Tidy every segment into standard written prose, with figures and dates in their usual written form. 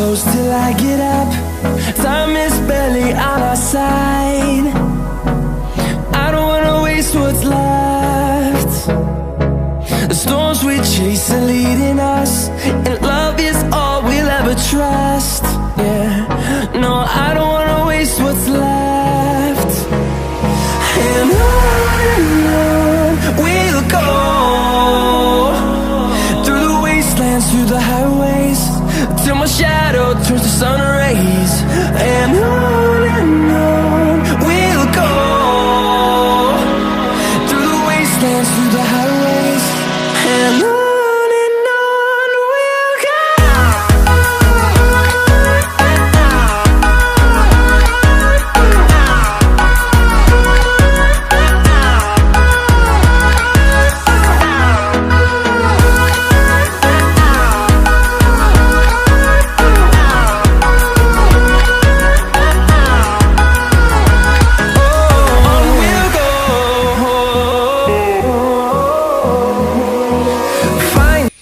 close till I get up. Time is barely on our side. I don't wanna waste what's left. The storms we chase are leading us, and love is all we'll ever trust. Yeah, no, I don't wanna waste what's left. And on we'll go, through the wastelands, through the highways, till my shadow turns to sun rays. And on we'll go, through the wastelands, through the highways, and on we'll go.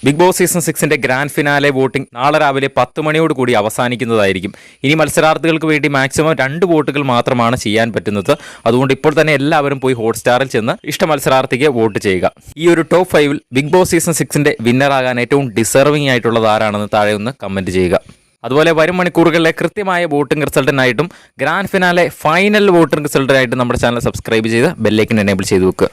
Big boss season 6ന്റെ grand finale voting നാളെ രാവിലെ 10 മണിയോട് കൂടി അവസാനിക്കുന്നതായിരിക്കും. ഇനി മത്സരാർത്ഥികൾക്ക് വേണ്ടി maximum 2 വോട്ടുകൾ മാത്രമാണ് ചെയ്യാൻ പറ്റുന്നത്. അതുകൊണ്ട് ഇപ്പോൾ തന്നെ എല്ലാവരും പോയി ഹോട്ട്സ്റ്റാറിൽ ചെന്ന് ഇഷ്ട മത്സരാർത്ഥിക്ക് വോട്ട് ചെയ്യുക. ഈ ഒരു ടോപ്പ് 5-ൽ ബിഗ് ബോസ് സീസൺ 6ന്റെ വിന്നറാകാൻ ഏറ്റവും ഡിസർവിംഗ് ആയിട്ടുള്ളത് ആരാണെന്ന് താഴെ ഒന്ന് കമന്റ് ചെയ്യുക. അതുപോലെ വരും മണിക്കൂറുകളിലെ കൃത്യമായ വോട്ടിംഗ് റിസൾട്ടിനായിട്ടും ഗ്രാൻഡ് ഫിനാലെ ഫൈനൽ വോട്ടിംഗ് റിസൾട്ടിനായിട്ടും നമ്മുടെ ചാനൽ സബ്സ്ക്രൈബ് ചെയ്ത് ബെല്ലൈക്കൻ എനേബിൾ ചെയ്ത് വെക്കുക.